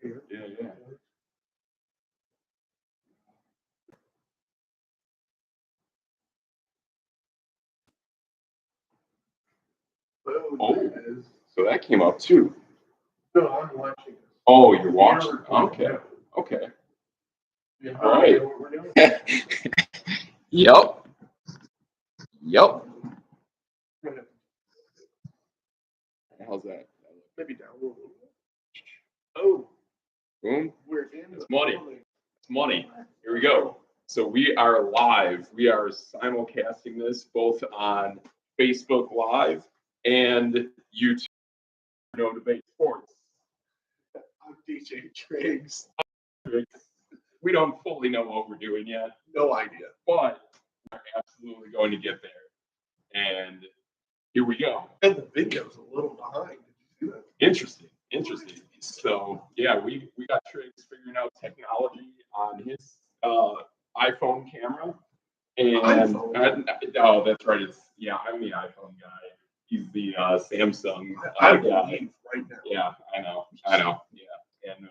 here. Yeah, yeah. Oh, so that came up too. No, I'm watching this. Oh, you're watching. Okay. Okay. Yeah, All right. what we're doing. Yep. Yep. How's that? Maybe down a little bit. Oh, Boom. we're in. It's money. It's money. Here we go. So we are live. We are simulcasting this both on Facebook Live and YouTube. No Debate Sports. I'm DJTRIGGS. We don't fully know what we're doing yet, No idea. but we're absolutely going to get there. And here we go. And the video's a little behind. Did you see that? Interesting. Interesting. So yeah, we got Triggs figuring out technology on his iPhone camera. And oh, that's right. I'm the iPhone guy. He's the Samsung I guy. believe right now. Yeah, I know. Yeah, and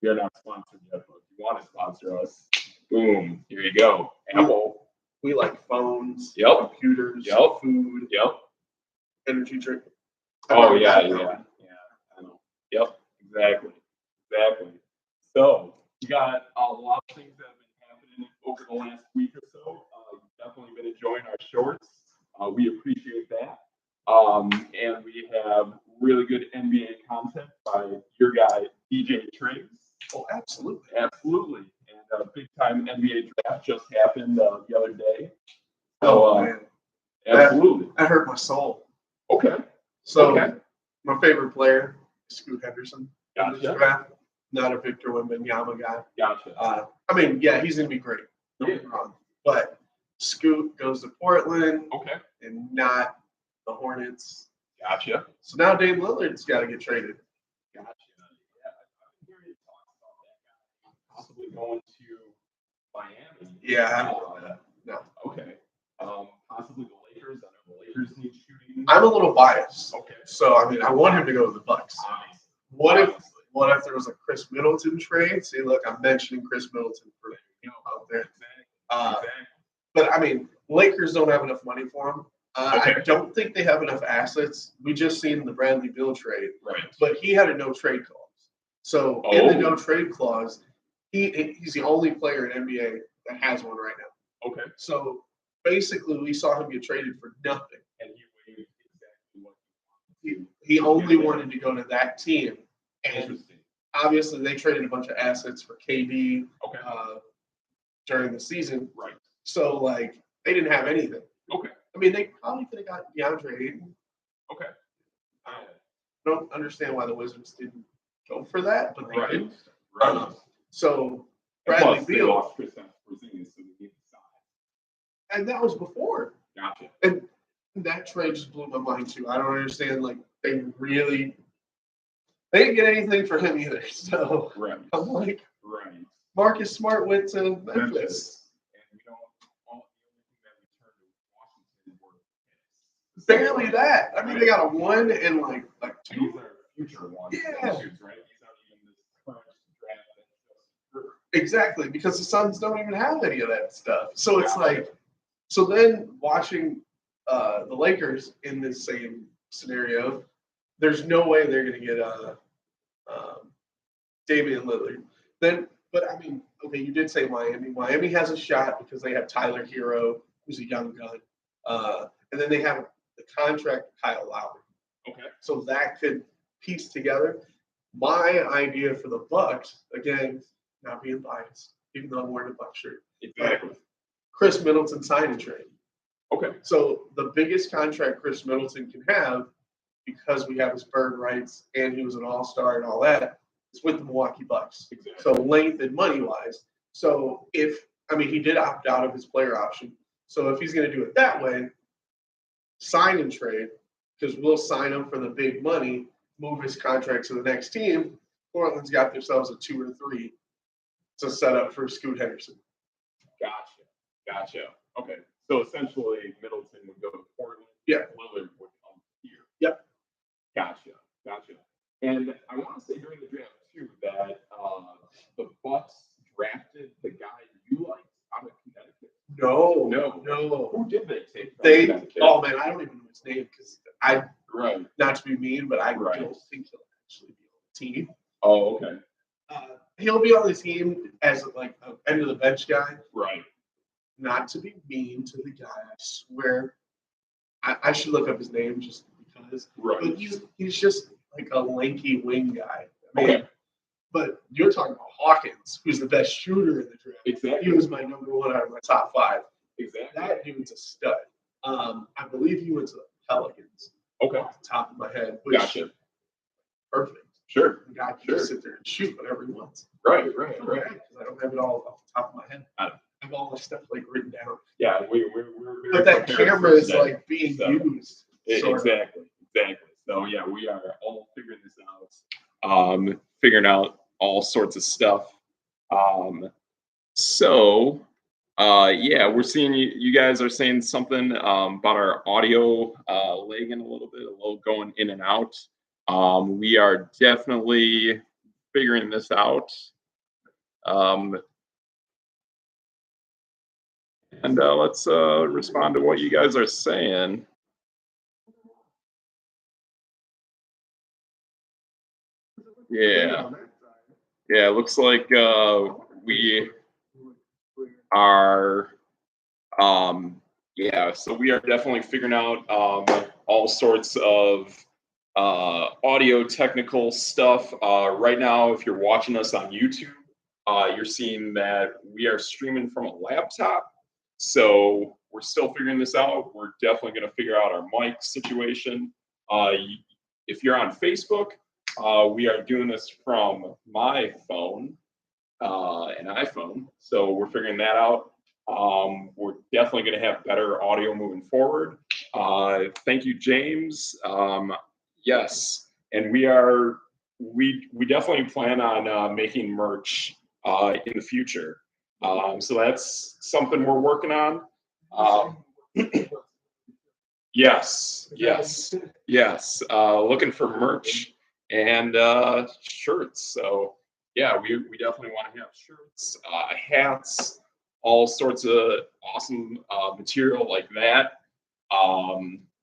we are not sponsored yet, but if you want to sponsor us, boom, here you go. Apple. We like phones, Yep. computers, Yep. food, Yep. energy drink. Oh yeah. I know. Yep. Exactly. So you got a lot of things that have been happening over the last week or so. You've definitely been enjoying our shorts. We appreciate that. And we have really good NBA content by your guy DJTRIGGS. Oh, absolutely. Absolutely. And a big time NBA draft just happened the other day. Oh, man. Absolutely. That hurt my soul. Okay. So, Okay. my favorite player is Scoot Henderson. In this Gotcha. draft. Not a Victor Wembanyama guy. Gotcha. I mean, yeah, he's going to be great. Don't get me wrong. But Scoot goes to Portland Okay. and not the Hornets. Gotcha. So now Dame Lillard's got to get traded. Gotcha. Yeah, I'm hearing talk about that guy possibly going to Miami. Yeah, I don't know that. No. Okay. Possibly the Lakers. I know the Lakers need shooting. I'm a little biased. Okay. So, I mean, I want him to go to the Bucks. Obviously. What if there was a Chris Middleton trade? See, look, I'm mentioning Chris Middleton for out there. Exactly. But I mean, Lakers don't have enough money for him. Okay. I don't think they have enough assets. We just seen the Bradley Beal trade, Right. but he had a no trade clause. So in the no trade clause, he's the only player in NBA that has one right now. Okay. So basically, we saw him get traded for nothing, And he waived exactly what he wanted. he only wanted to go to that team. And Interesting. obviously, they traded a bunch of assets for KD Okay. during the season. Right. So, like, they didn't have anything. Okay. I mean, they probably could have got DeAndre Ayton. Okay. I don't understand why the Wizards didn't go for that, but they Right. did. Right. So, And Bradley plus, they Beal, lost Kristaps Porzingis, so they needed size. and that was before. Gotcha. And that trade just blew my mind, too. I don't understand. Like, they didn't get anything for him either. So, Right. I'm like, Right. Marcus Smart went to Memphis. And we don't all the only thing that returned to Washington were picks. Barely that. I mean, they got a 1 and like And 2. these are future ones. Yeah. Issues, right? These aren't even this current draft that just Exactly, because the Suns don't even have any of that stuff. So it's Yeah. like, so then watching the Lakers in this same scenario, there's no way they're going to get Damian Lillard. Then, but I mean, okay, you did say Miami. Miami has a shot because they have Tyler Hero, who's a young gun, and then they have the contract of Kyle Lowry. Okay. So that could piece together. My idea for the Bucks, again, not being biased, even though I'm wearing a Bucks shirt. Exactly. Chris Middleton sign and trade. Okay. So the biggest contract Chris Middleton can have, because we have his bird rights and he was an all-star and all that, is with the Milwaukee Bucks. Exactly. So length and money-wise. So he did opt out of his player option. So if he's going to do it that way, sign and trade, because we'll sign him for the big money, move his contract to the next team. Portland's got themselves a 2 or 3 to set up for Scoot Henderson. Gotcha. Okay. So essentially, Middleton would go to Portland. Yeah. Lillard would come here. Yep. Gotcha. And I want to say during the draft too that No. Who did they take from They, Connecticut? oh man, I don't even know his name because Right. not to be mean, but I Right. don't think he'll actually be on the team. Oh, okay. He'll be on the team as like an end of the bench guy. Right. Not to be mean to the guy, I swear. I should look up his name just because. Right. But he's just like a lanky wing guy. I mean, Okay. But you're talking about Hawkins, who's the best shooter in the draft. Exactly. He was my #1 out of my top 5. Exactly. That dude's a stud. I believe he went to the Pelicans. Okay. Off the top of my head. Which, Gotcha. Perfect. Sure. The guy can just sit there and shoot whatever he wants. Right. Because I don't have it all off the top of my head. I I have all my stuff like written down. Yeah, we're But that prepared camera for is today. like being used. sort of. Exactly. So yeah, we are all figuring this out. Figuring out all sorts of stuff. Yeah, we're seeing you guys are saying something about our audio lagging a little bit, a little going in and out. We are definitely figuring this out. And let's respond to what you guys are saying. Yeah, it looks like we are, so we are definitely figuring out all sorts of audio technical stuff. Right now, if you're watching us on YouTube, you're seeing that we are streaming from a laptop. So we're still figuring this out. We're definitely going to figure out our mic situation. If you're on Facebook, we are doing this from my phone, an iPhone. So we're figuring that out. We're definitely going to have better audio moving forward. Thank you, James. Yes, and we definitely plan on making merch in the future. So that's something we're working on. Yes. Looking for merch and shirts. So yeah, we definitely want to have shirts, hats, all sorts of awesome material like that.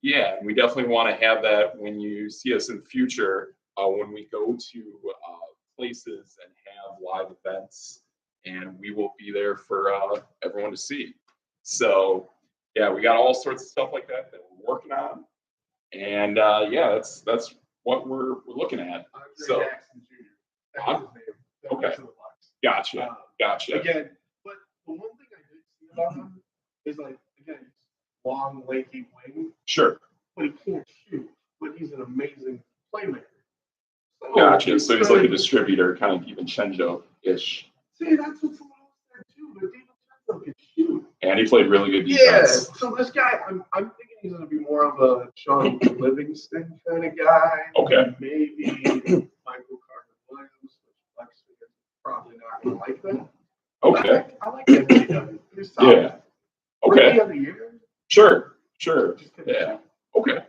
Yeah, we definitely want to have that when you see us in the future, when we go to places and have live events, and we will be there for everyone to see. So yeah, we got all sorts of stuff like that we're working on, and yeah, that's what we're looking at. So okay, gotcha. Again, but the one thing I did see about him is like again, long, lanky wing. Sure. But he can't shoot. But he's an amazing playmaker. So Gotcha. So he's like a distributor, kind of DiVincenzo-ish. See, that's what someone else said too. But DiVincenzo can shoot. And he played really good Yeah. defense. So this guy, I'm thinking he's going to be more of a Sean Livingston kind of guy. Okay. Maybe Michael Carter-Williams, which Flex is probably not going to like that. Okay. I like MTW. Yeah. Okay. Rookie of the year. Sure. Yeah. Okay.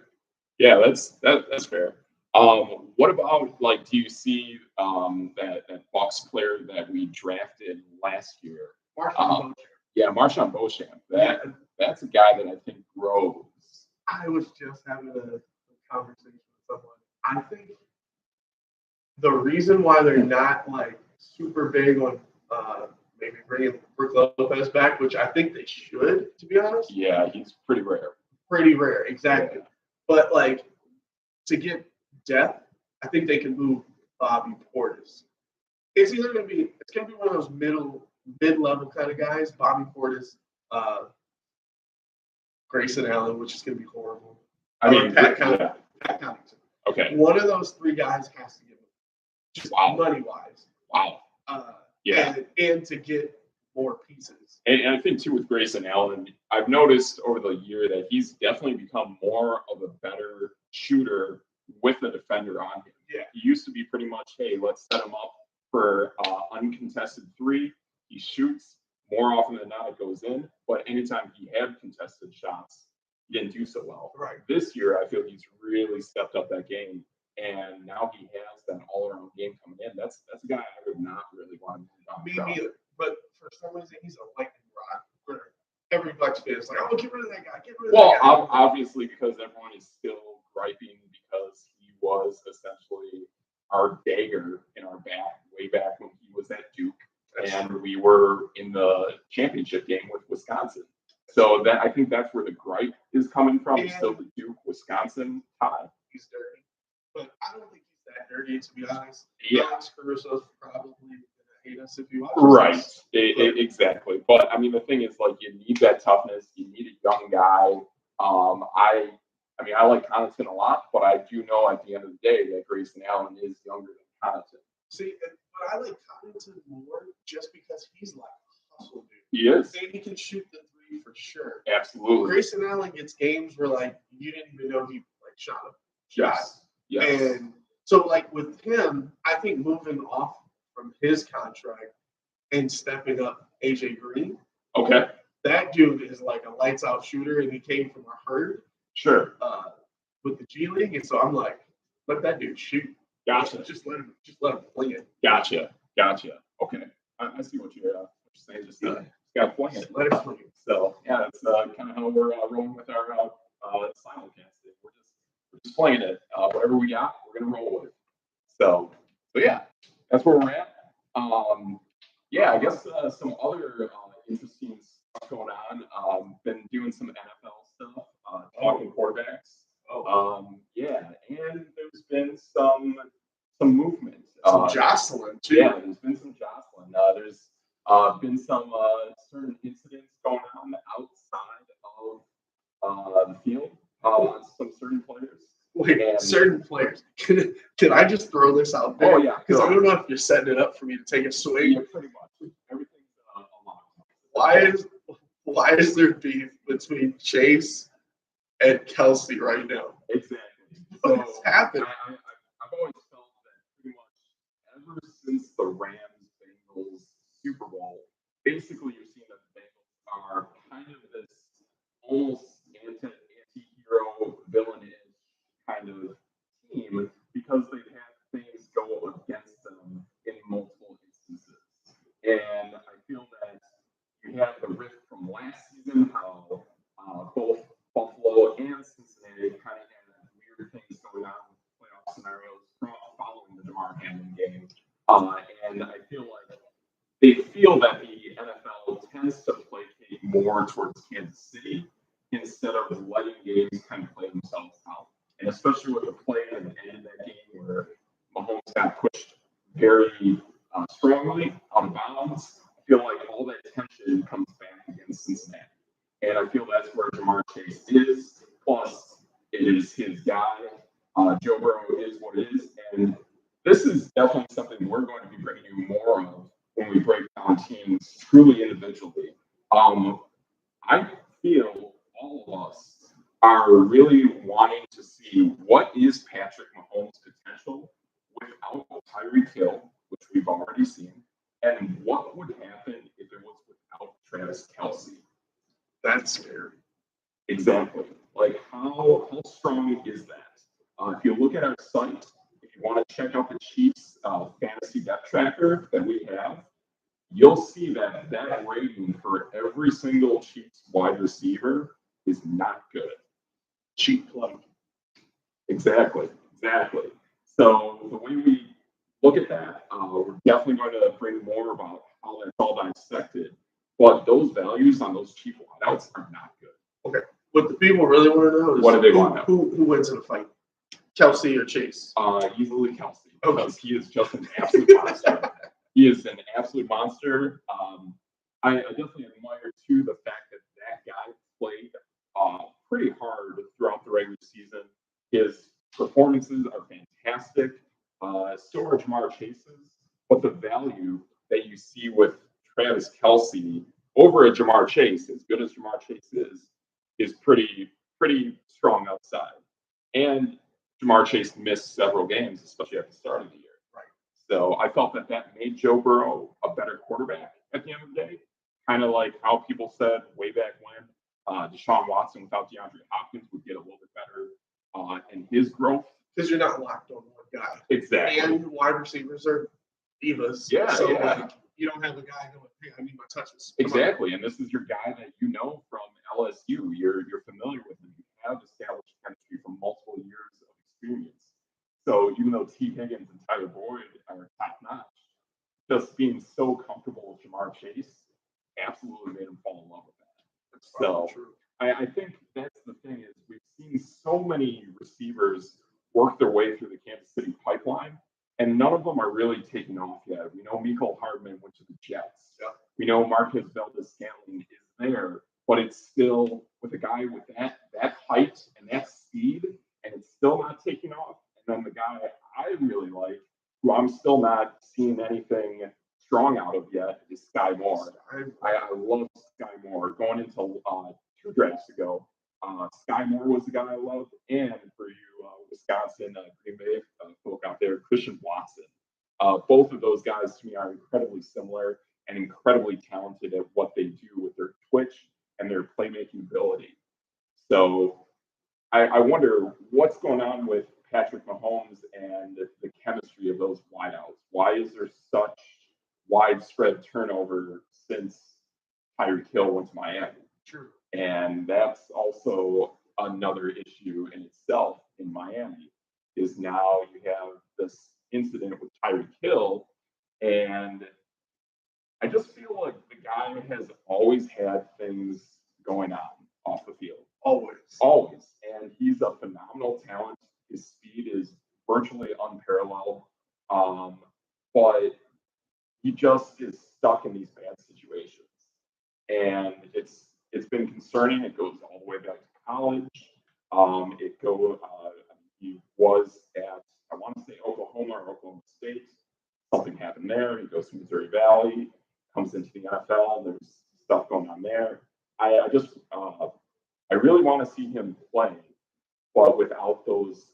Yeah, that's fair. What about like, do you see that Bucks player that we drafted last year? Marshawn Beauchamp. That's a guy that I think grows. I was just having a conversation with someone. I think the reason why they're not like super big on maybe bringing Brook Lopez back, which I think they should, to be honest. Yeah, he's pretty rare. Exactly. Yeah. But like to get depth, I think they can move Bobby Portis. It's gonna be one of those mid-level kind of guys. Bobby Portis, Grayson Allen, which is gonna be horrible. I mean, Pat Connaughton. Okay. One of those three guys has to get just money-wise. Wow. Yeah. And to get more pieces. And I think too with Grayson Allen, I've noticed over the year that he's definitely become more of a better shooter with the defender on him. Yeah. He used to be pretty much, hey, let's set him up for uncontested three. He shoots more often than not, it goes in. But anytime he had contested shots, he didn't do so well. Right. This year, I feel he's really stepped up that game. And now he has that all-around game coming in. That's a guy I would not really want to move on. Me neither. But for some reason, he's a lightning rod where every Bucks players. Like, oh, get rid of that guy. Get rid of Well, that guy. obviously, because everyone is still griping because he was essentially our dagger in our back way back when he was at Duke, and we were in the championship game with Wisconsin. So that I think that's where the gripe is coming from. And Still the Duke Wisconsin tie. He's dirty, but I don't think he's that dirty, to be honest. Yeah. Alex Caruso's probably gonna hate us if he watches Right, this. exactly. But I mean, the thing is, like, you need that toughness. You need a young guy. I mean, I like Connaughton a lot, but I do know at the end of the day that Grayson Allen is younger than Connaughton. See, but I like Connaughton more just because he's like a hustle dude. He is. And he can shoot the three for sure. Absolutely. Grayson Allen gets games where like you didn't even know he like shot a Yes. Yes. And so like with him, I think moving off from his contract and stepping up AJ Green. Okay. That dude is like a lights out shooter, and he came from a herd. Sure. With the G League, and so I'm like, let that dude shoot. Gotcha. Just let him fling it. Gotcha. Okay. I see what you're saying. Just got to fling it. Let him fling it. So yeah, that's kind of how we're rolling with our simulcast. We're just playing it. Whatever we got, we're gonna roll with. So yeah, that's where we're at. Yeah, I guess some other interesting stuff going on. Been doing some NFL stuff, talking quarterbacks. Yeah, and there's been some movement. Some jostling too. Yeah, there's been some jostling. There's been some certain incidents going on outside of the field on some certain players. Wait, certain players. Can I just throw this out there? Oh yeah, because I don't know if you're setting it up for me to take a swing. Yeah, pretty much. Everything's allowed. Why is there beef between Chase and Kelsey right now? Exactly. What's happened? I've always felt that pretty much ever since the Rams-Bengals Super Bowl, basically you're seeing that the Bengals are kind of this almost anti-hero villainous kind of team because they've had things go against them in multiple instances. And I feel that you have the rift from last season, how both Buffalo and Cincinnati kind of had weird things going on with playoff scenarios following the Damar Hamlin game. And I feel like they feel that the NFL tends to placate more towards Kansas City instead of letting games kind of play themselves out. And especially with the play at the end of that game where Mahomes got pushed very strongly on bounds, I feel like all that tension comes back against Cincinnati. And I feel that's where Jamar Chase is. Plus, it is his guy. Joe Burrow is what it is. And this is definitely something we're going to be bringing you more of when we break down teams truly individually. I feel all of us are really wanting to see what is Patrick Mahomes' potential without Tyreek Hill, which we've already seen, and what would happen if it was without Travis Kelce. That's scary. Exactly. Like, how strong is that? If you look at our site, if you want to check out the Chiefs fantasy depth tracker that we have, you'll see that rating for every single Chiefs wide receiver is not good. Cheap plug. Exactly. So the way we look at that, we're definitely going to bring more about how that's all dissected. But those values on those cheap wideouts are not good. Okay. What the people really want to know is what do they want to know? Who wins in a fight? Kelsey or Chase? Easily Kelce. Okay. Because he is just an absolute monster. He is an absolute monster. I definitely admire, too, the fact that guy played pretty hard throughout the regular season. His performances are fantastic. So are Jamar Chase's. But the value that you see with Travis Kelce over at Jamar Chase, as good as Jamar Chase is pretty strong outside. And Jamar Chase missed several games, especially at the start of the year. Right. So I felt that made Joe Burrow a better quarterback at the end of the day. Kind of like how people said way back when Deshaun Watson without DeAndre Hopkins would get a little bit better in his growth. Because you're not locked on one guy. Exactly. And wide receivers are divas. Yeah, so yeah. like you don't have a guy going, hey, I need my touches. Exactly, and this is your guy that you know from LSU. You're familiar with him. You have established chemistry from multiple years of experience. So even though T. Higgins and Tyler Boyd are top notch, just being so comfortable with Jamar Chase absolutely made him fall in love with that. That's So true. I think that's the thing is we've seen so many receivers work their way through the Kansas City pipeline, and none of them are really taking off yet. We know Mecole Hardman went to the Jets. Yeah. We know Marquez Valdez-Scantling is there, but it's still with a guy with that height and that speed, and it's still not taking off. And then the guy I really like, who I'm still not seeing anything strong out of yet, is Sky Moore. I love Sky Moore. Going into 2 drafts ago, Sky Moore was the guy I loved, and for you Wisconsin Green Bay folk out there, Christian Watson. Both of those guys to me are incredibly similar and incredibly talented at what they do with their twitch and their playmaking ability. So I wonder what's going on with Patrick Mahomes and the chemistry of those wideouts. Why is there such widespread turnover since Tyreek Hill went to Miami? True. And that's also another issue in itself in Miami, is now you have this incident with Tyreek Hill, and I just feel like the guy has always had things going on off the field. Always. And he's a phenomenal talent. His speed is virtually unparalleled. But he just is stuck in these bad situations. And it's been concerning. It goes all the way back to college. He was at, I want to say, Oklahoma or Oklahoma State. Something happened there. He goes to Missouri Valley, comes into the NFL. There's stuff going on there. I really want to see him play, but without those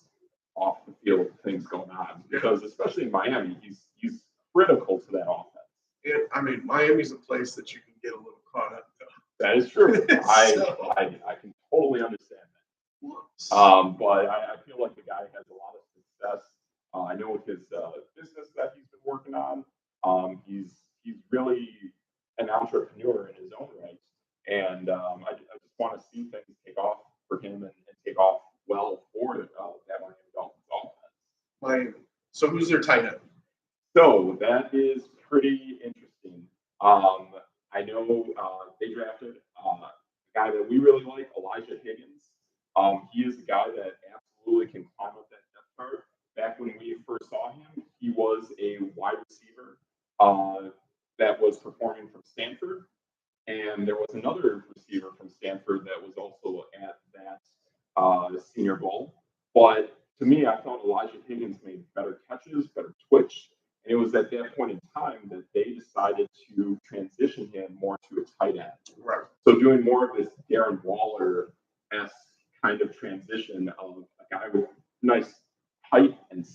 off the field things going on. Because especially in Miami, he's critical to that offense. Yeah, I mean, Miami's a place that you can get a little caught up, though. That is true. I can totally understand that. But I feel like the guy has a lot of success. I know with his business that he's been working on, he's really an entrepreneur in his own right. And I just want to see things take off for him and take off well for that Miami Dolphins offense. Miami. So who's their tight end? So that is pretty interesting. I know they drafted a guy that we really like, Elijah Higgins. He is a guy that absolutely can climb up that depth chart. Back when we first saw him, he was a wide receiver that was performing from Stanford. And there was another receiver from Stanford that was also at that Senior Bowl. But to me, I thought Elijah Higgins made better catches, better twitch. And it was at that point in time that they decided to transition him more to a tight end. Right. So doing more of this Darren Waller-esque kind of transition of a guy with nice height and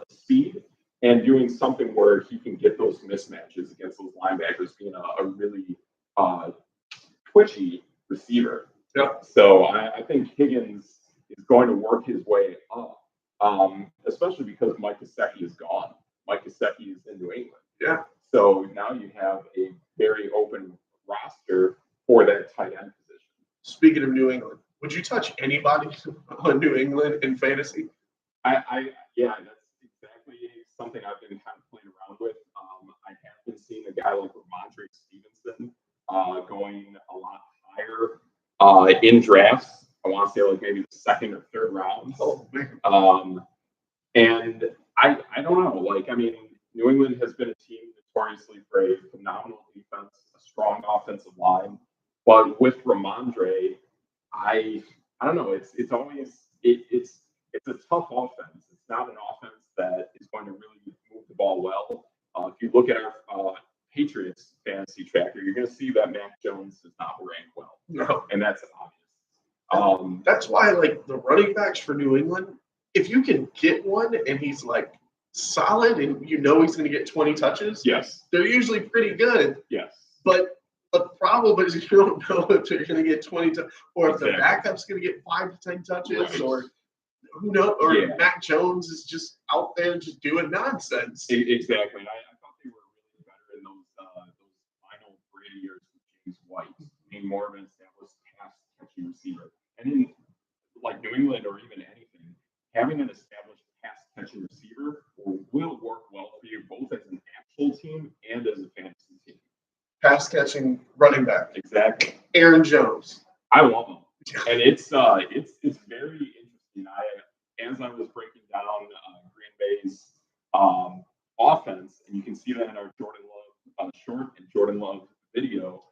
speed, and doing something where he can get those mismatches against those linebackers, being a really twitchy receiver. Yep. So I think Higgins is going to work his way up, especially because Mike Gesicki is gone. Mike Gesicki is in New England. Yeah. So now you have a very open roster for that tight end position. Speaking of New England, would you touch anybody on New England in fantasy? Yeah, that's exactly something I've been kind of playing around with. I have been seeing a guy like Ramondre Stevenson going a lot higher in drafts. I want to say like maybe the 2nd or 3rd round. Oh, man. And I don't know. Like, I mean, New England has been a team notoriously for a phenomenal defense, a strong offensive line. But with Ramondre, I don't know. It's always it's a tough offense. It's not an offense that is going to really move the ball well. If you look at our Patriots fantasy tracker, you're going to see that Mac Jones does not rank well. No. And that's obvious. That's why, like, the running backs for New England, if you can get one and he's like solid and you know he's going to get 20 touches, yes, they're usually pretty good. Yes. But the problem is you don't know if they're going to get 20 touches or if the Exactly. backup's going to get 5 to 10 touches, Right. or who knows, or Yeah. Mac Jones is just out there just doing nonsense. Exactly. And I thought they were really better in more of an established pass catching receiver. And in like New England or even anything, having an established pass catching receiver will work well for you both as an actual team and as a fantasy team. Pass catching running back. Exactly. Aaron Jones. I love him. And it's very interesting. As I was breaking down Green Bay's offense, and you can see that in our Jordan Love short and Jordan Love video.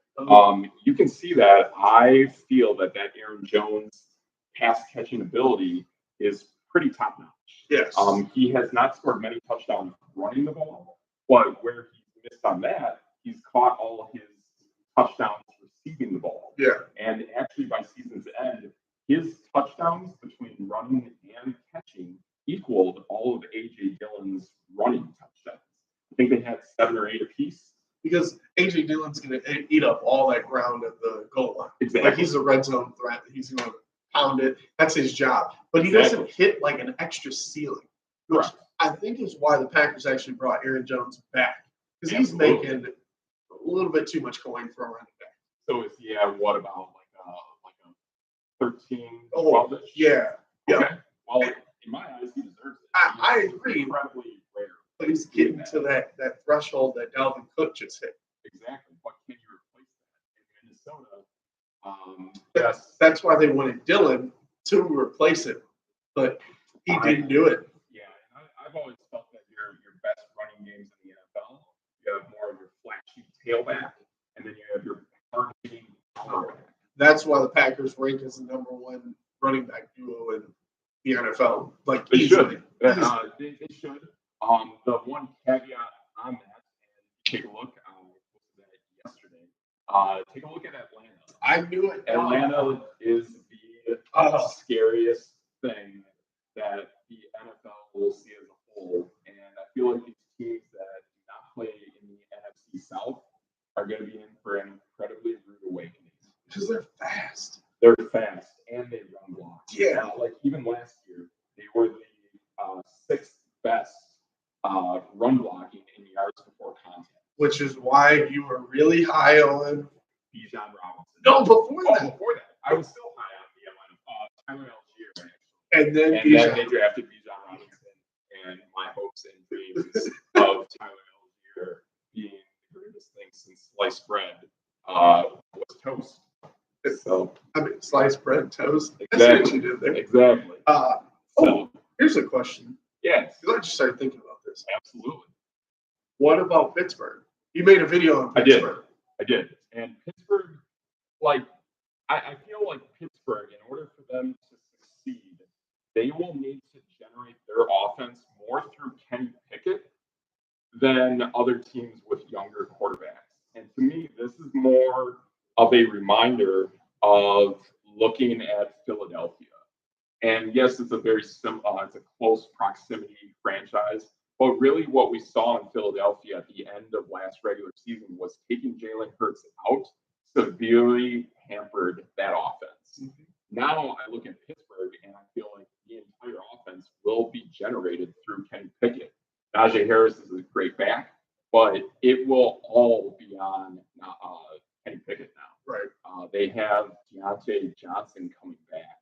You can see that I feel that Aaron Jones pass catching ability is pretty top notch. Yes. He has not scored many touchdowns running the ball, but where he's missed on that, he's caught all his touchdowns receiving the ball. Yeah. And actually, by season's end, his touchdowns between running and catching equaled all of A.J. Dillon's running touchdowns. I think they had 7 or 8 apiece. Because A.J. Dillon's going to eat up all that ground at the goal line. Exactly. Like he's a red zone threat. He's going to pound it. That's his job. But he Exactly. doesn't hit like an extra ceiling, which I think is why the Packers actually brought Aaron Jones back. Because he's making a little bit too much coin for a running back. So is he at what about like a 13, 12-ish? Yeah. Okay. Yeah. Well, in my eyes, he deserves it. I agree. Incredibly rare. But he's getting to that threshold that Dalvin Cook just hit. Exactly. What can you replace that in Minnesota? Yes. That's why they wanted Dillon to replace him. But he didn't do it. Yeah. And I've always felt that your best running games in the NFL, you have more of your flashy tailback, and then you have your hard-hitting power back. That's why the Packers rank as the #1 running back duo in the NFL. Like They easily. should. They should. The one caveat on that, and take a look, I posted that yesterday. Take a look at Atlanta. I knew it. Atlanta is the scariest thing that the NFL will see as a whole, and I feel like these teams that do not play in the NFC South are going to be in for an incredibly rude awakening. Because they're fast. They're fast and they run block. Yeah. Like even last year, they were the 6th best run blocking in yards before contact. Which is why you were really high on Bijan Robinson. No, before that. Before that. I was still high on the Tyler Algier, actually. And then they drafted Bijan Robinson, and my hopes and dreams of Tyler Algier being the greatest thing since sliced bread was toast. So I mean, sliced bread, toast. Exactly. That's what you did there. Exactly. Here's a question. Yes. Because I just started thinking about this. Absolutely. What about Pittsburgh? You made a video on Pittsburgh. I did. And Pittsburgh, like, I feel like Pittsburgh, in order for them to succeed, they will need to generate their offense more through Kenny Pickett than other teams with younger quarterbacks. And to me, this is more of a reminder of looking at Philadelphia. And yes, it's a very it's a close proximity franchise. But really what we saw in Philadelphia at the end of last regular season was taking Jalen Hurts out severely hampered that offense. Mm-hmm. Now I look at Pittsburgh and I feel like the entire offense will be generated through Kenny Pickett. Najee Harris is a great back, but it will all be on Kenny Pickett now. Right. They have Deontay Johnson coming back.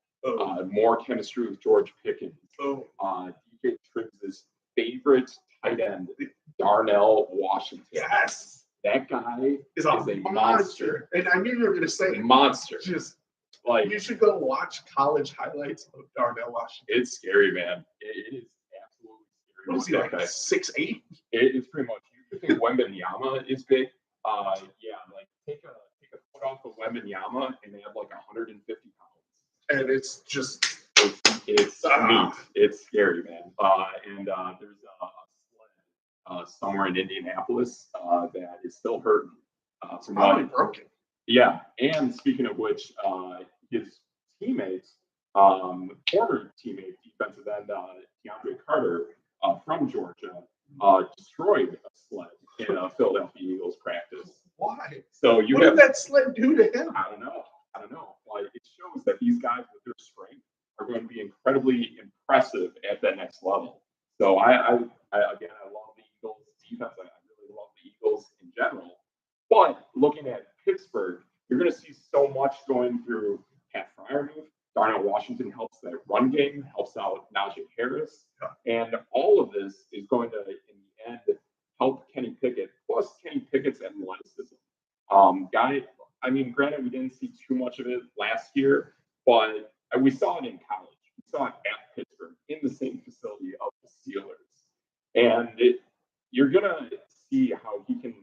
More chemistry with George Pickens. DJTRIGGS' favorite tight end, Darnell Washington. Yes. That guy is a monster. And I knew you were going to say it. Monster. Just like you should go watch college highlights of Darnell Washington. It's scary, man. It is absolutely scary. What is he, like 6'8"? It's pretty much. You think Wembanyama is big? Yeah. Like take a foot off of Wembanyama and they have like 150 pounds. And it's just it's neat. It's scary, man. And there's a sled somewhere in Indianapolis that is still hurting. Probably broken. Yeah, and speaking of which, his teammates, former teammate, defensive end DeAndre Carter from Georgia, destroyed a sled in a Philadelphia Eagles practice. Why? So what did that sled do to him? I don't know. Like it shows that these guys with their strength are going to be incredibly impressive at that next level. So I love the Eagles defense. I really love the Eagles in general. But looking at Pittsburgh, you're going to see so much going through Pat Fryermuth. Darnell Washington helps that run game, helps out Najee Harris. And all of this is going to, in the end, help Kenny Pickett, plus Kenny Pickett's athleticism. I mean, granted, we didn't see too much of it last year, but we saw it in college. We saw it at Pittsburgh in the same facility of the Steelers. And you're going to see how he can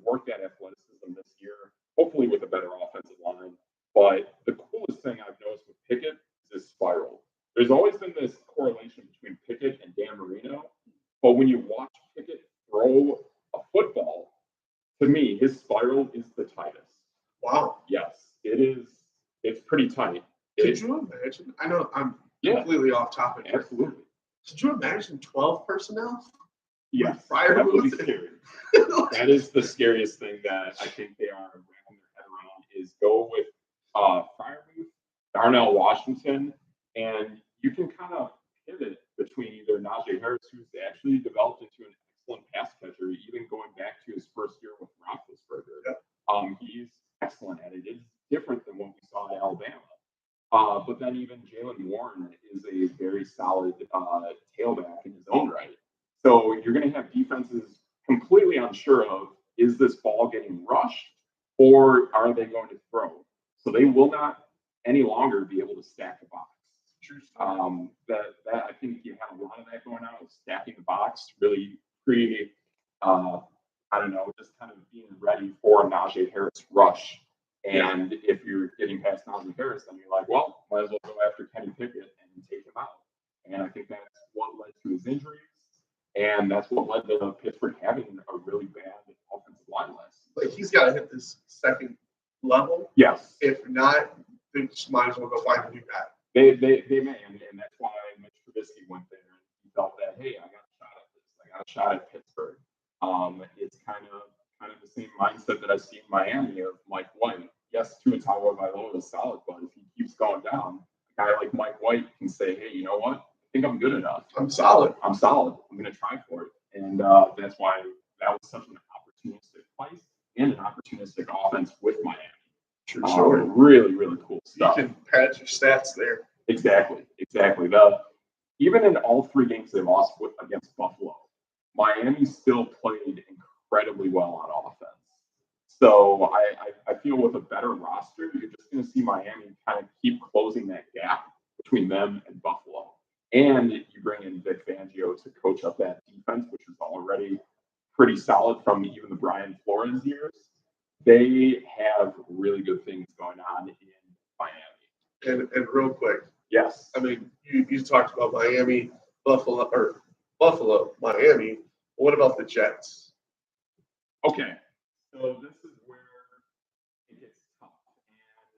work that athleticism this year, hopefully with a better offensive line. But the coolest thing I've noticed with Pickett is his spiral. There's always been this correlation between Pickett and Dan Marino, but when you watch Pickett throw a football, to me, his spiral is the tightest. Wow. Yes, it is. It's pretty tight. Could you imagine? I know I'm completely off topic. Absolutely. Could you imagine 12 personnel? Yes, that would be scary. That is the scariest thing that I think they are wrapping their head around is go with Fryermuth, Darnell Washington, and you can kind of pivot between either Najee Harris, who's actually developed into an excellent pass catcher, even going back to his first year with Roethlisberger. Yep. He's excellent at it. It's different than what we saw at Alabama. But then even Jalen Warren is a very solid tailback in his own right. So you're going to have defenses completely unsure of, is this ball getting rushed or are they going to throw? So they will not any longer be able to stack the box. That I think you have a lot of that going on with stacking the box, really create, just kind of being ready for a Najee Harris rush. And if you're getting past Najee Harris, then you're like, well, might as well go after Kenny Pickett and take him out. And I think that's what led to his injuries. And that's what led to Pittsburgh having a really bad offensive line last season. Like, he's got to hit this second level. Yes. If not, they just might as well go find a new guy. They may, and that's why Mitch Trubisky went there and he felt that, hey, I got a shot at this. I got a shot at Pittsburgh. It's kind of the same mindset that I see in Miami of Mike White. Yes, Tua Tagovailoa is solid, but if he keeps going down, a guy like Mike White can say, hey, you know what? I think I'm good enough. I'm solid. I'm going to try for it. And that's why that was such an opportunistic place and an opportunistic offense with Miami. Sure. Really, really cool stuff. You can pad your stats there. Exactly. Even in all three games they lost against Buffalo, Miami still played incredibly well on offense. So I feel with a better roster, you're just going to see Miami kind of keep closing that gap between them and Buffalo. And you bring in Vic Fangio to coach up that defense, which is already pretty solid from even the Brian Flores years. They have really good things going on in Miami. And real quick. Yes. I mean, you talked about Miami, Buffalo, Miami. What about the Jets? Okay. So this is where it gets tough.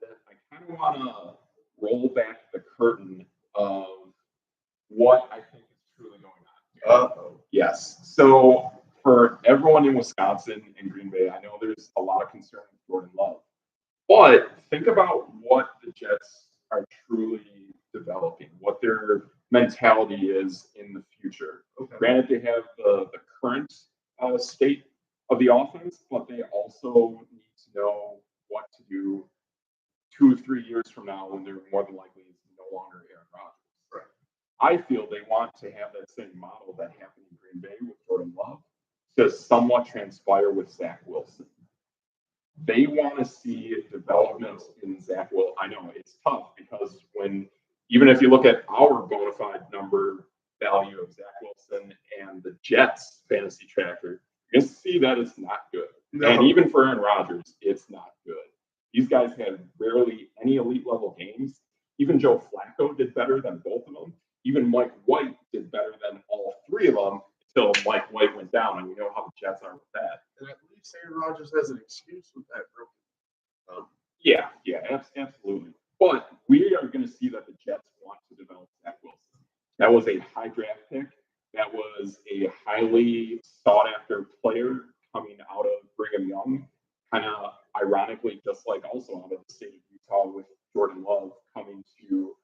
And I kind of want to roll back the curtain of what I think is truly going on here. Yes. So for everyone in Wisconsin and Green Bay, I know there's a lot of concern with Jordan Love. But think about what the Jets are truly developing, what their mentality is in the future. Okay. Granted, they have the current state of the offense, but they also need to know what to do 2 or 3 years from now when they're more than likely no longer Aaron Rodgers. Right. I feel they want to have that same model that happened in Green Bay with Jordan Love to somewhat transpire with Zach Wilson. They want to see development in Zach Wilson. I know it's tough because even if you look at our bona fide number value of Zach Wilson and the Jets fantasy tracker, you're going to see that it's not good. No. And even for Aaron Rodgers, it's not good. These guys had rarely any elite level games. Even Joe Flacco did better than both of them. Even Mike White did better than all three of them until Mike White went down, and we know how the Jets are with that. And at least Aaron Rodgers has an excuse with that broken. Yeah, absolutely. But we are going to see that the Jets want to develop Zach Wilson. That was a high draft pick. That was a highly sought-after player coming out of Brigham Young, kind of ironically, just like also out of the state of Utah with Jordan Love coming to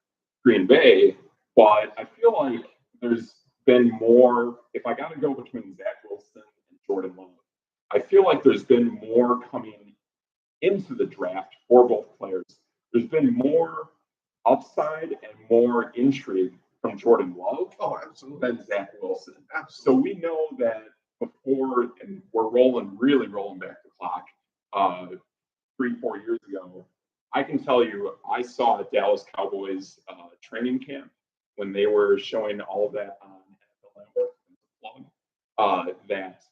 Green Bay. But I feel like there's been more, if I got to go between Zach Wilson and Jordan Love, I feel like there's been more coming into the draft for both players, there's been more upside and more intrigue from Jordan Love than Zach Wilson. Absolutely. So we know that before, and we're really rolling back the clock, 3-4 years ago, I can tell you, I saw a Dallas Cowboys training camp when they were showing all of that on NFL Network, that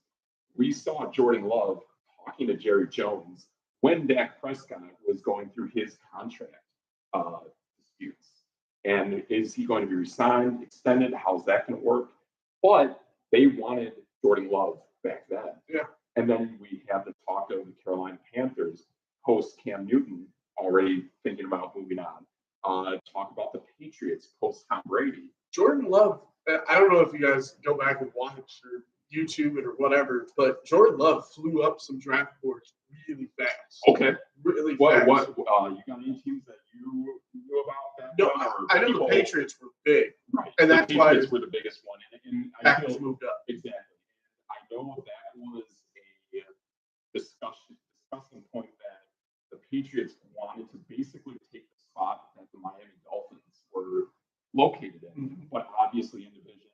we saw Jordan Love talking to Jerry Jones when Dak Prescott was going through his contract disputes. And is he going to be resigned, extended? How's that going to work? But they wanted Jordan Love back then. Yeah. And then we have the talk of the Carolina Panthers post Cam Newton already thinking about moving on. Talk about the Patriots post Tom Brady. Jordan Love, I don't know if you guys go back and watch or YouTube it or whatever, but Jordan Love flew up some draft boards really fast. Okay. Really What fast. you got any teams that you knew about that? No, I know the Patriots were big. Right. And the that's Patriots why were the biggest one. And I Packers feel moved up. exactly. I know that was a discussion point that the Patriots wanted to basically take the spot that the Miami Dolphins were located in, but obviously in division,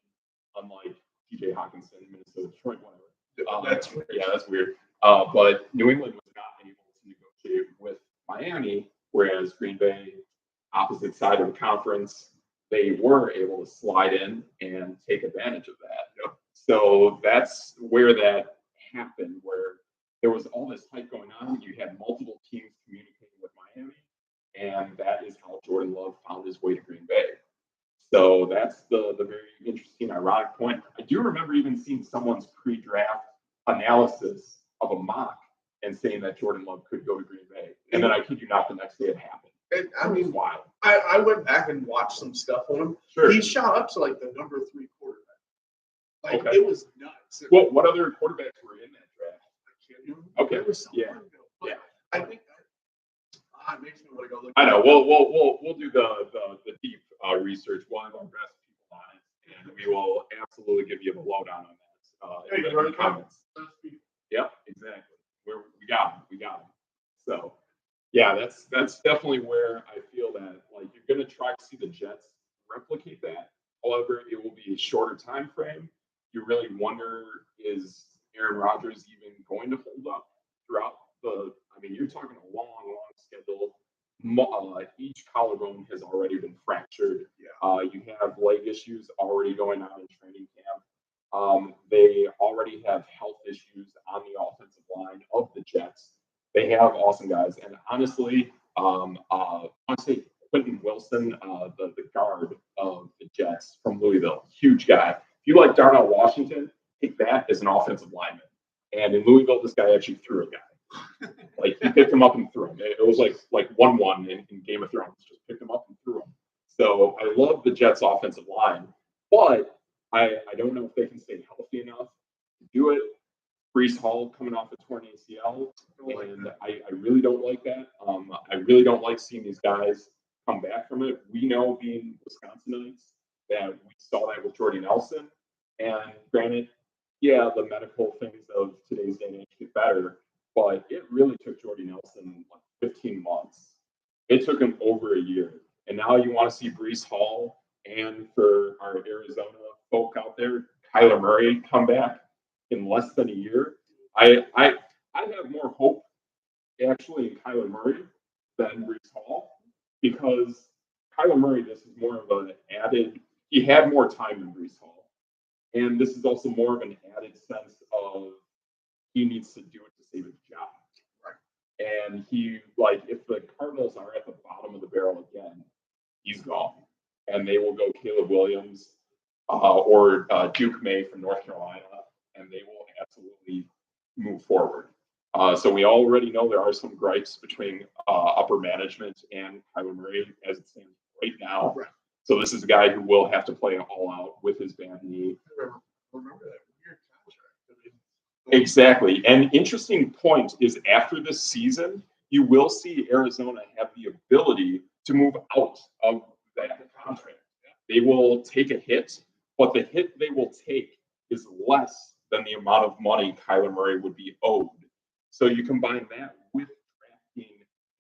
unlike TJ Hawkinson, Minnesota, Detroit, whatever. That's weird. Yeah, that's weird. But New England was not able to negotiate with Miami, whereas Green Bay, opposite side of the conference, they were able to slide in and take advantage of that. Yep. So that's where that happened, where there was all this hype going on. You had multiple teams communicating with Miami, and that is how Jordan Love found his way to Green Bay. So that's the very interesting, ironic point. I do remember even seeing someone's pre-draft analysis of a mock and saying that Jordan Love could go to Green Bay. And then I kid you not, the next day it happened. And I mean, wild. I went back and watched some stuff on him. Sure. He shot up to like the number 3 quarterback. Like Okay. it was nuts. Well, what other quarterbacks were in that draft? I can't remember. Okay. There was Yeah. someone, but Yeah. I think it makes me want to go look. I know. We'll do the deep research. We'll have our best people on it, and we will absolutely give you the lowdown on that in the comments. Yep, exactly. We got them. So, yeah, that's definitely where I feel that like you're going to try to see the Jets replicate that. However, it will be a shorter time frame. You really wonder, is Aaron Rodgers even going to hold up throughout the? I mean, you're talking a long schedule. Each collarbone has already been fractured. Yeah. You have leg issues already going on in training camp. They already have health issues on the offensive line of the Jets. They have awesome guys, and honestly, I want to say Quentin Wilson, the guard of the Jets from Louisville, huge guy. If you like Darnell Washington, take that as an offensive lineman. And in Louisville, this guy actually threw a guy. Like he picked him up and threw him. It was like 1-1 in Game of Thrones. Just picked him up and threw him. So I love the Jets' offensive line, but I don't know if they can stay healthy enough to do it. Breece Hall coming off a torn ACL, and I really don't like that. I really don't like seeing these guys come back from it. We know, being Wisconsinites, that we saw that with Jordy Nelson. And granted, yeah, the medical things of today's day and age get better, but it really took Jordy Nelson like 15 months. It took him over a year. And now you want to see Breece Hall, and for our Arizona folk out there, Kyler Murray come back in less than a year. I have more hope actually in Kyler Murray than Breece Hall, because Kyler Murray, this is more of an added, he had more time than Breece Hall. And this is also more of an added sense of he needs to do it to save his job. Right. And he, like, if the Cardinals are at the bottom of the barrel again, he's gone. And they will go Caleb Williams or Duke May from North Carolina, and they will absolutely move forward. So we already know there are some gripes between upper management and Kyler Murray as it stands right now. Right. So this is a guy who will have to play all out with his bad knee. Remember that weird contract. Exactly. And interesting point is, after this season, you will see Arizona have the ability to move out of that contract. They will take a hit, but the hit they will take is less than the amount of money Kyler Murray would be owed. So you combine that with draft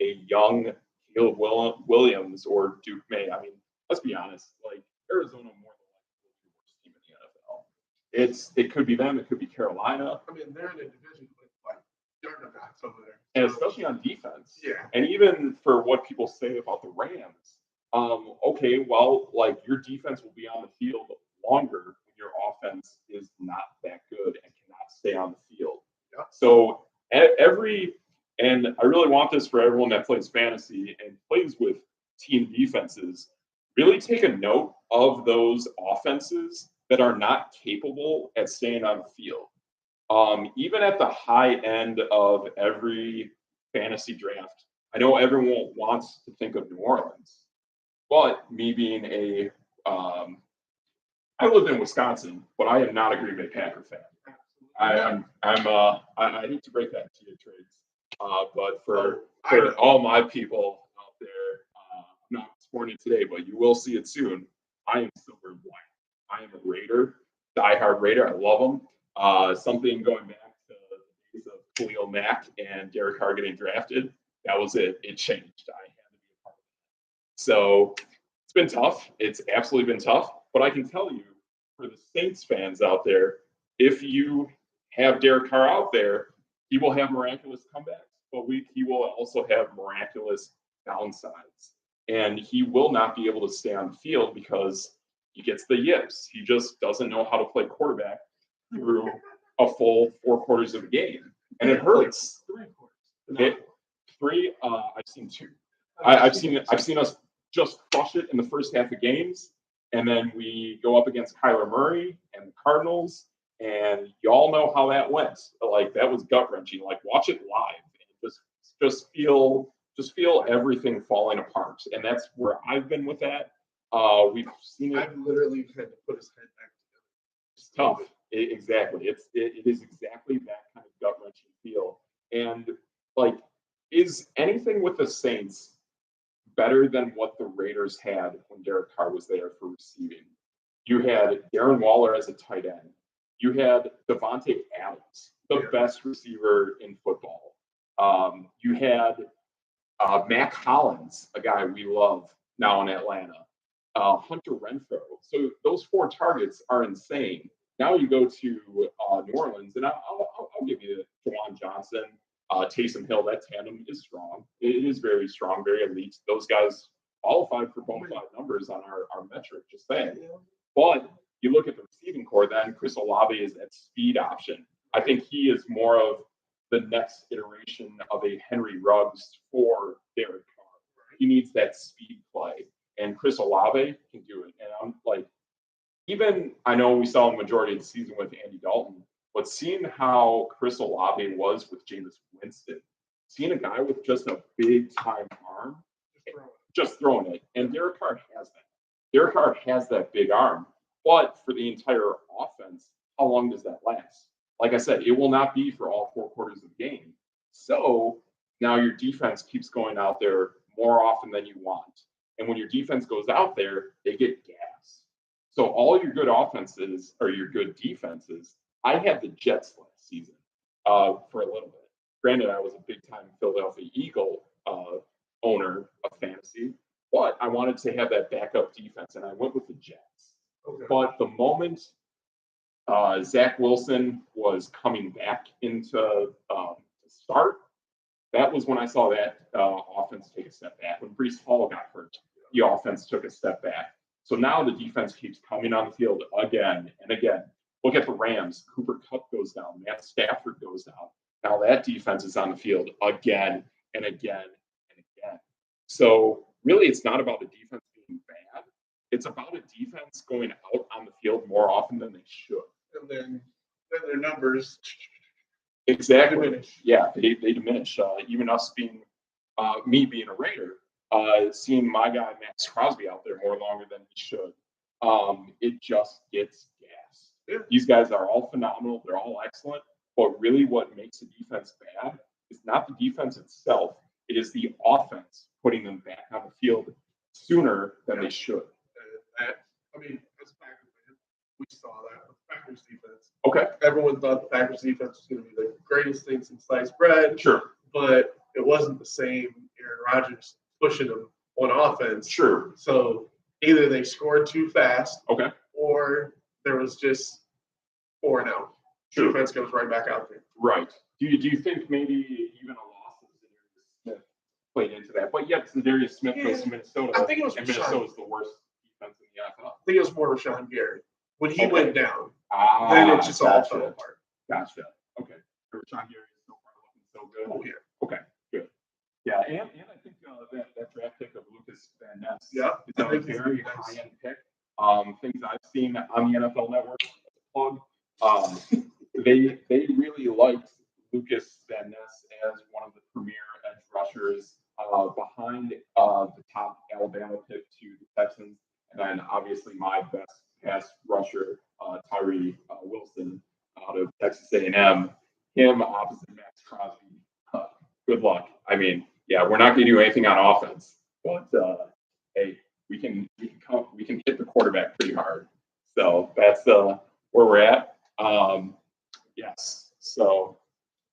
a young Caleb Williams or Duke May. I mean, let's be honest, like Arizona more than likely will be the worst team in the NFL. It could be them, it could be Carolina. I mean, they're in a division with like juggernauts over there. And especially on defense. Yeah. And even for what people say about the Rams, okay, well, like your defense will be on the field longer when your offense is not that good and cannot stay on the field. Yeah. So and I really want this for everyone that plays fantasy and plays with team defenses, really take a note of those offenses that are not capable at staying on the field. Even at the high end of every fantasy draft, I know everyone wants to think of New Orleans, but me being I live in Wisconsin, but I am not a Green Bay Packer fan. I hate to break that to you, TRIGGS, but for all my people out there, I'm not sporting it today, but you will see it soon. I am silver and black. I am a Raider, diehard Raider. I love them. Something going back to the days of Khalil Mack and Derek Carr getting drafted. That was it. It changed. I had to be a part of it. So it's been tough. It's absolutely been tough. But I can tell you, for the Saints fans out there, if you have Derek Carr out there, he will have miraculous comebacks, but he will also have miraculous downsides. And he will not be able to stay on the field because he gets the yips. He just doesn't know how to play quarterback through a full 4 quarters of a game. And it hurts. 3 quarters. I've seen 2. I've seen us just crush it in the first half of games, and then we go up against Kyler Murray and the Cardinals, and y'all know how that went. Like that was gut wrenching. Like watch it live, and just feel everything falling apart. And that's where I've been with that. We've seen it. I've literally had to put his head back together. It's tough. Exactly. It is exactly that kind of gut wrenching feel. And like, is anything with the Saints better than what the Raiders had when Derek Carr was there for receiving? You had Darren Waller as a tight end. You had Devontae Adams, the best receiver in football. You had Mac Hollins, a guy we love now in Atlanta. Hunter Renfrow. So those 4 targets are insane. Now you go to New Orleans, and I'll give you Jawan Johnson, Taysom Hill. That tandem is strong. It is very strong, very elite. Those guys qualified for bona fide numbers on our metric, just saying. But you look at the receiving core, then Chris Olave is that speed option. I think he is more of the next iteration of a Henry Ruggs for Derek Carr. He needs that speed play, and Chris Olave can do it. And I'm like, even I know we saw the majority of the season with Andy Dalton, but seeing how Chris Olave was with Jameis Winston, seeing a guy with just a big time arm, just throwing it, and Derek Carr has that. Derek Carr has that big arm, but for the entire offense, how long does that last? Like I said, it will not be for all 4 quarters of the game. So now your defense keeps going out there more often than you want. And when your defense goes out there, they get gas. So all your good offenses or your good defenses, I had the Jets last season for a little bit. Granted, I was a big-time Philadelphia Eagle owner of fantasy, but I wanted to have that backup defense, and I went with the Jets. Okay. But the moment Zach Wilson was coming back into start, that was when I saw that offense take a step back. When Breece Hall got hurt, the offense took a step back. So now the defense keeps coming on the field again and again. Look at the Rams. Cooper Kupp goes down. Matt Stafford goes down. Now that defense is on the field again and again and again. So really, it's not about the defense being bad. It's about a defense going out on the field more often than they should. And then their numbers exactly diminish. Yeah, they diminish. Even us being, me being a Raider, seeing my guy Max Crosby out there more longer than he should, it just gets gas. Yeah. These guys are all phenomenal. They're all excellent. But really what makes a defense bad is not the defense itself. It is the offense putting them back on the field sooner than they should. As a Packers fan, we saw that with the Packers defense. Okay. Everyone thought the Packers defense was going to be the greatest thing since sliced bread. Sure. But it wasn't the same Aaron Rodgers pushing them on offense. Sure. So either they scored too fast, Okay. or there was just 4 and out. Sure. Defense goes right back out there. Right. Do you think maybe even a loss of Zadarius Smith played into that? But yet Zadarius Smith goes to Minnesota. I think it was and Rashawn. Minnesota's the worst defense in the NFL. I think it was more Rashawn Gary. When he went down, Ah, then it just all gotcha. fell apart. Gotcha. Okay. Rashawn Gary is so far looking so good. Oh, yeah. Okay, good. Yeah, and I think that draft pick of Lucas Van Ness Yeah, is a very high-end pick. Things I've seen on the NFL Network, plug, they really liked Lucas Van Ness as one of the premier edge rushers behind the top Alabama pick to the Texans, and then obviously my best pass rusher, Tyree Wilson out of Texas A&M. Him opposite Max Crosby. Good luck. I mean, yeah, we're not going to do anything on offense, but hey, we can hit the quarterback pretty hard. So that's where we're at. Yes. So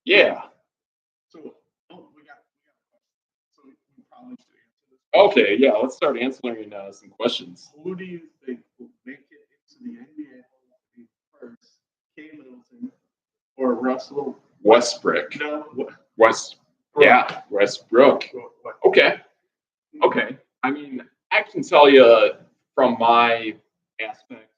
yeah. So, we got. So we probably should answer this. Okay. Yeah. Let's start answering some questions. Who do you think will make it into the NBA first? K. Middleton or Russell Westbrook. No. Yeah, Westbrook. Okay. I mean, I can tell you from my aspect,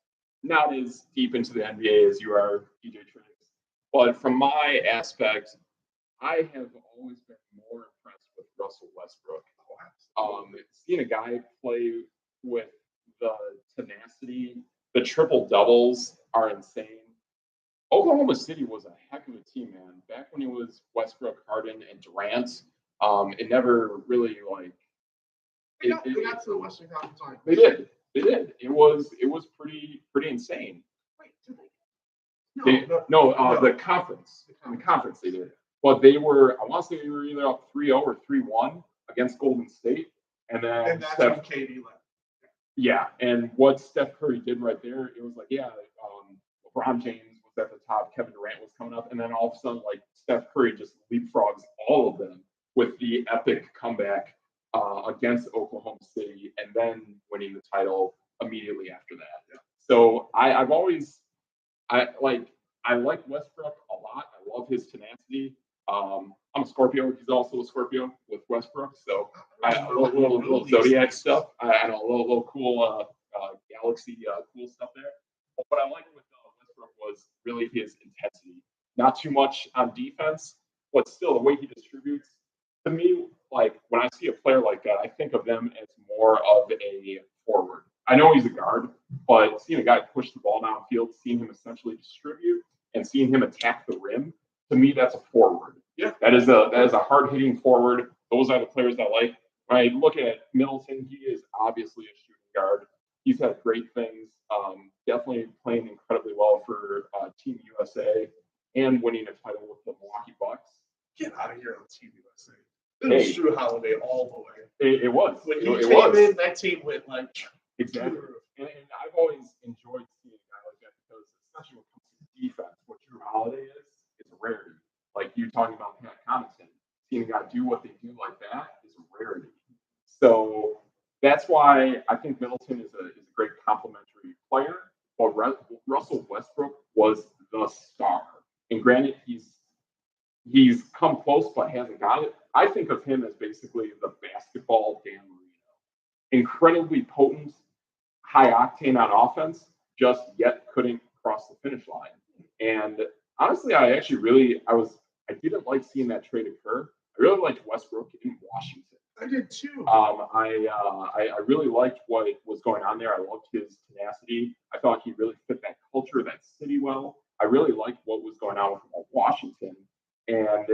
not as deep into the NBA as you are, DJTRIGGS, but from my aspect, I have always been more impressed with Russell Westbrook. Seeing a guy play with the tenacity, the triple doubles are insane. Oklahoma City was a heck of a team, man. Back when it was Westbrook, Harden, and Durant, it never really They got to the Western Conference Finals. They did. It was pretty insane. Wait, did they? No. The conference. The conference they did. But I want to say they were either up 3-0 or 3-1 against Golden State, and then And that's when KD left. Yeah, and what Steph Curry did right there, it was like, LeBron James was at the top, Kevin Durant was coming up, and then all of a sudden, like, Steph Curry just leapfrogs all of them with the epic comeback against Oklahoma City, and then winning the title immediately after that. Yeah. So I like Westbrook a lot. I love his tenacity. I'm a Scorpio. He's also a Scorpio with Westbrook. So a little zodiac stuff. I know a little cool galaxy cool stuff there. But what I liked with Westbrook was really his intensity. Not too much on defense, but still the way he distributes. To me, like when I see a player like that, I think of them as more of a forward. I know he's a guard, but seeing a guy push the ball downfield, seeing him essentially distribute, and seeing him attack the rim, to me, that's a forward. Yeah, that is a hard-hitting forward. Those are the players I like. When I look at Middleton, he is obviously a shooting guard. He's had great things. Definitely playing incredibly well for Team USA and winning a title with the Milwaukee Bucks. Get out of here on Team USA. It was Drew Holiday all the way. It was. When he came in, that team went like exactly. And I've always enjoyed seeing a guy like that because, especially when it comes to defense, what Drew Holiday is a rarity. Like you talking about Pat Connaughton, seeing a guy do what they do like that is a rarity. So that's why I think Middleton is a great complementary player. But Russell Westbrook was the star. And granted, he's come close but hasn't got it. I think of him as basically the basketball Dan Marino. Incredibly potent, high octane on offense, just yet couldn't cross the finish line. And honestly, I didn't like seeing that trade occur. I really liked Westbrook in Washington. I did too. I really liked what was going on there. I loved his tenacity. I thought he really fit that culture, that city well. I really liked what was going on with Washington. And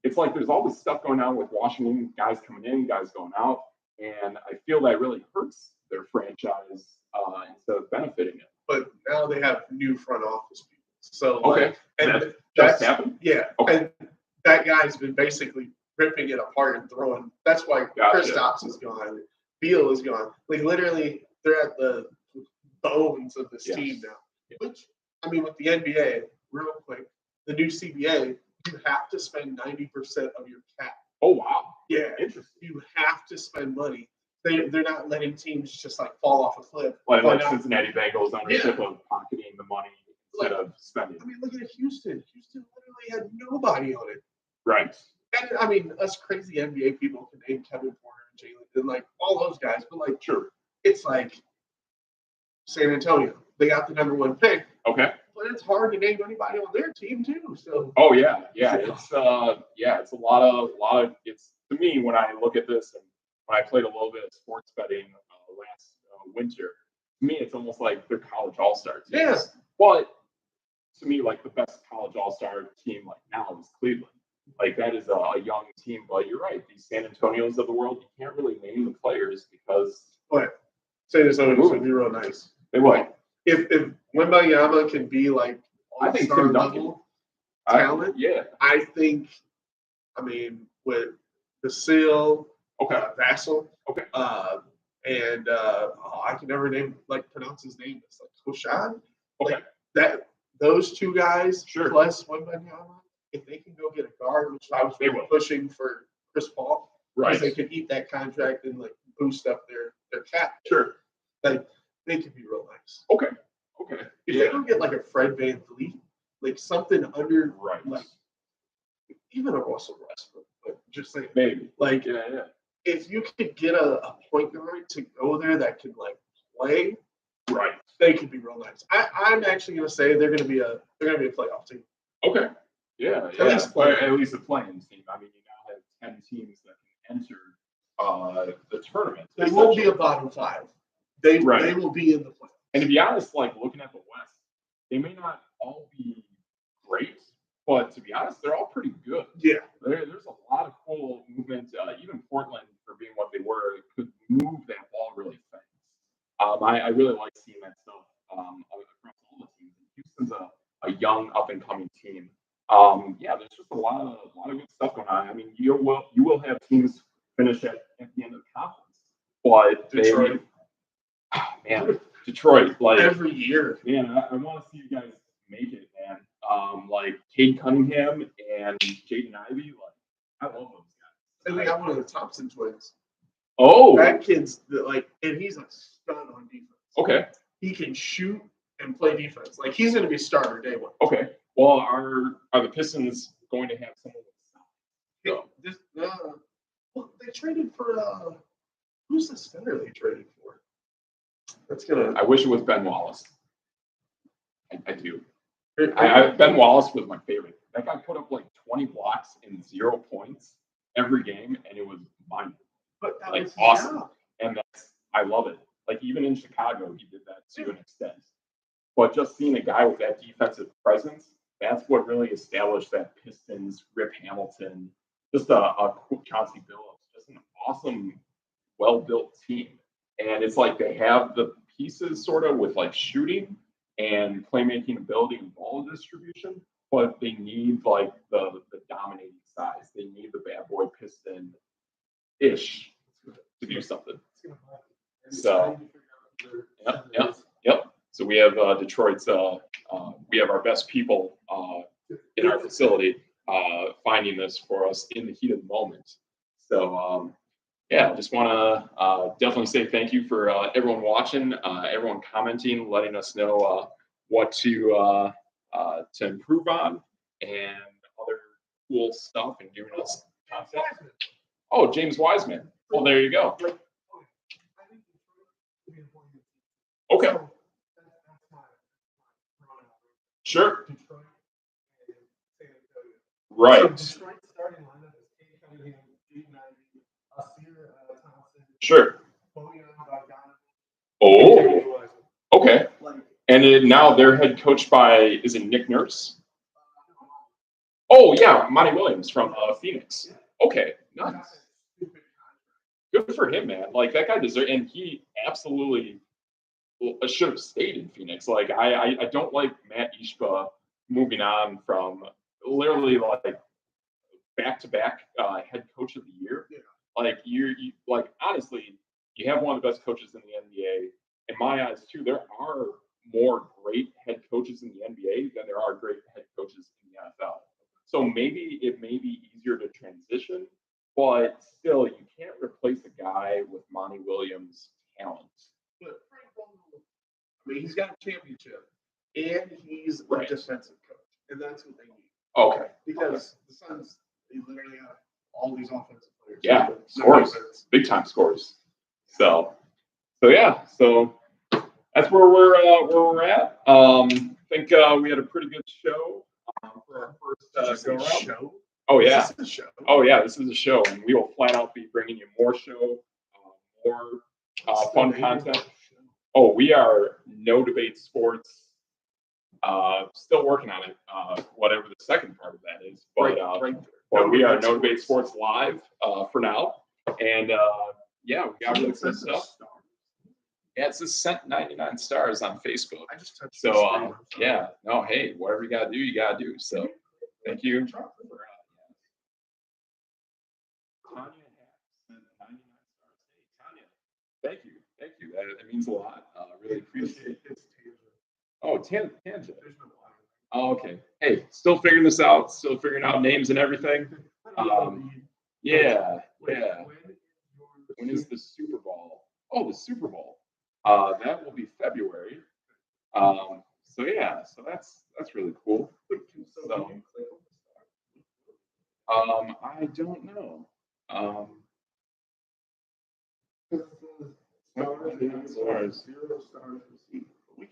it's like there's all this stuff going on with Washington, guys coming in, guys going out. And I feel that really hurts their franchise instead of benefiting it. But now they have new front office people. So okay, and that's happened. Yeah, okay. And that guy's been basically ripping it apart and throwing. That's why Kristaps is gone, Beal is gone. Like literally, they're at the bones of this team now. Yeah. Which I mean, with the NBA, real quick, the new CBA, you have to spend 90% of your cap. Oh wow! Yeah, Interesting. you have to spend money. They're not letting teams just like fall off a cliff. Like Cincinnati Bengals ownership of pocketing the money instead of spending. I mean, look at Houston. Houston literally had nobody on it. Right. And I mean, us crazy NBA people can name Kevin Porter and Jalen and like all those guys, but like, Sure. It's like San Antonio. They got the #1 pick. Okay. But it's hard to name anybody on their team too. So. Oh yeah. It's it's a lot of. It's to me when I look at this and when I played a little bit of sports betting last winter. To me, it's almost like they're college all-star teams. Yeah. But to me, like the best college all-star team like now is Cleveland. Like that is a young team, but you're right. These San Antonios of the world, you can't really name the players because. But San Antonio would be real nice. They would. If Wembanyama can be like I think all-star Tim Duncan. level talent, Yeah. I think. I mean, with the Seal, Vassell, and I can never pronounce his name. It's like Koshan. Like those two guys plus Wembanyama, if they can go get a guard, which I was really pushing for Chris Paul, because they could eat that contract and like boost up their cap. Sure. Like they could be real nice. Okay. If they don't get like a Fred VanVleet, like something under like even a Russell Westbrook, but just saying maybe like if you could get a point guard to go there that can like play, they could be real nice. I'm actually gonna say they're gonna be a playoff team. Okay. Yeah. At least a playing team. I mean, you now have 10 teams that can enter the tournament. They won't be a bottom 5. They will be in the playoffs. And to be honest, like looking at the West, they may not all be great, but to be honest, they're all pretty good. Yeah. There's a lot of cool movement. Even Portland, for being what they were, could move that ball really fast. I really like seeing that stuff across all the teams. Houston's a young, up and coming team. There's just a lot of good stuff going on. I mean, you will have teams finish at the end of the conference, but Detroit. Detroit, like every year. Man, I want to see you guys make it, man. Like Cade Cunningham and Jaden Ivey, like I love those guys. And they got one of the Thompson twins. Oh, that kid's and he's a stud on defense. Okay. He can shoot and play defense. Like he's going to be starter day one. Okay. Well, are the Pistons going to have someone with well, they traded for who's the center they traded for? That's gonna. I wish it was Ben Wallace. I do. Ben Wallace was my favorite. That guy put up like 20 blocks and 0 points every game, and it was mine. But that like was awesome. Job. And I love it. Like even in Chicago, he did that to an extent. But just seeing a guy with that defensive presence, that's what really established that Pistons, Rip Hamilton, just a Chauncey Billups, just an awesome, well-built team. And it's like they have the pieces sort of with like shooting and playmaking ability and ball distribution, but they need like the dominating size. They need the bad boy Piston-ish to do something. So, yep. So we have Detroit's. We have our best people in our facility finding this for us in the heat of the moment. So I just want to definitely say thank you for everyone watching, everyone commenting, letting us know what to improve on, and other cool stuff, and giving us content. Oh, James Wiseman. Well, there you go. Okay. Sure. Right. So Detroit starting lineup is Cade Cunningham, Jaden Ivey, Asir Thompson. Sure. Bojan Bogdanovic. Oh. Okay. And now they're head coached by, is it Nick Nurse? Oh yeah, Monty Williams from Phoenix. Okay. Nice. Good for him, man. Like that guy deserves, and he absolutely should have stayed in Phoenix. Like I don't like Matt Ishba moving on from literally like back-to-back head coach of the year. Yeah. Like you like honestly, you have one of the best coaches in the NBA. In my eyes, too, there are more great head coaches in the NBA than there are great head coaches in the NFL. So maybe it may be easier to transition but still, you can't replace a guy with Monty Williams' talent. But Frank Vogel, I mean, he's got a championship, and he's Right. a defensive coach, and that's what they need. Okay. Because the Suns, they literally have all these offensive players. Yeah, No scores, defense. big time scores. So yeah, so that's where we're at. I think we had a pretty good show for our first go around. Show? Oh yeah, Is this a show? oh yeah, this is a show, and we will flat out be bringing you more show, more fun content. Oh, we are No Debate Sports. Still working on it, whatever the second part of that is. But, but we are No Debate Sports Live for now. And yeah, we got really cool stuff. Yeah, it says sent 99 stars on Facebook. I just touched So yeah, no, hey, whatever you gotta do, you gotta do. So thank you. Tanya sent 99 stars. Hey, Tanya, thank you. Thank you. That means a lot. Really appreciate it. Oh, tangent. Oh, okay. Hey, still figuring this out. Still figuring out names and everything. Yeah. When is the Super Bowl? Oh, the Super Bowl. That will be February. So yeah. So that's really cool. So, I don't know. Stars.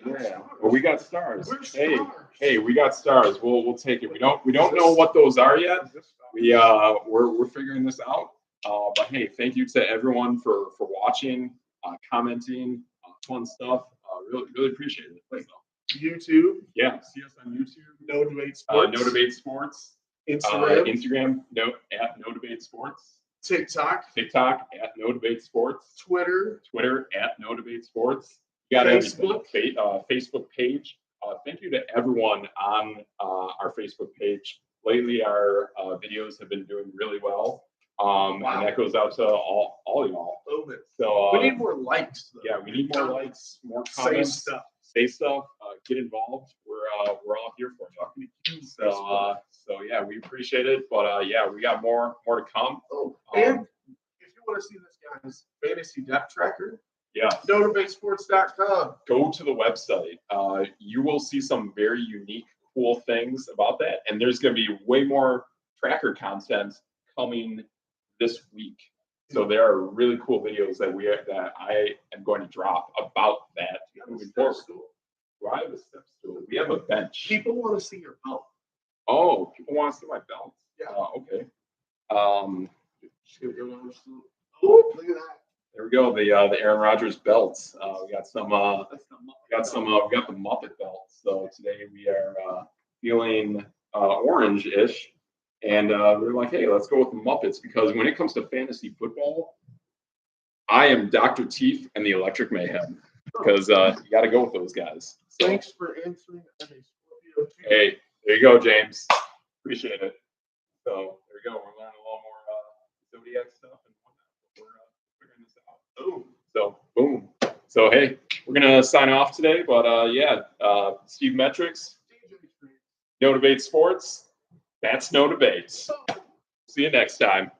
Yeah, well, we got stars. Hey, we got stars. We'll take it. We don't know what those are yet. We're figuring this out. But hey, thank you to everyone for watching, commenting, fun stuff. Really appreciate it. So, YouTube. Yeah, see us on YouTube. No Debate Sports. No Debate Sports. Instagram. At No Debate Sports. TikTok at No Debate Sports. Twitter at No Debate Sports. You got Facebook. Facebook page. Thank you to everyone on our Facebook page. Lately, our videos have been doing really well. And that goes out to all y'all. So we need more likes, though. Yeah, we need more likes, more comments. Say stuff. Get involved. We're all here for you. So yeah, we appreciate it. But yeah, we got more to come. And if you want to see this guy's fantasy depth tracker, yeah, NoDebateSports.com. Go to the website. You will see some very unique, cool things about that, and there's going to be way more tracker content coming this week. So there are really cool videos that I am going to drop about that moving forward. Do I have a step stool? We have a bench. People want to see your belt. Oh, people want to see my belt. Yeah. Okay. Oh, look at that. There we go. The Aaron Rodgers belts. We got some. We got the Muppet belts. So today we are feeling orange-ish, and we're like, hey, let's go with the Muppets because when it comes to fantasy football, I am Dr. Teeth and the Electric Mayhem because you got to go with those guys. So, thanks for answering. Hey, there you go, James. Appreciate it. So there we go. We're learning a little more Zodiac stuff and whatnot. We're figuring this out. Boom. So boom. So hey, we're gonna sign off today. But yeah, STEVE M3TR1CS, No Debate Sports. That's No Debate. See you next time.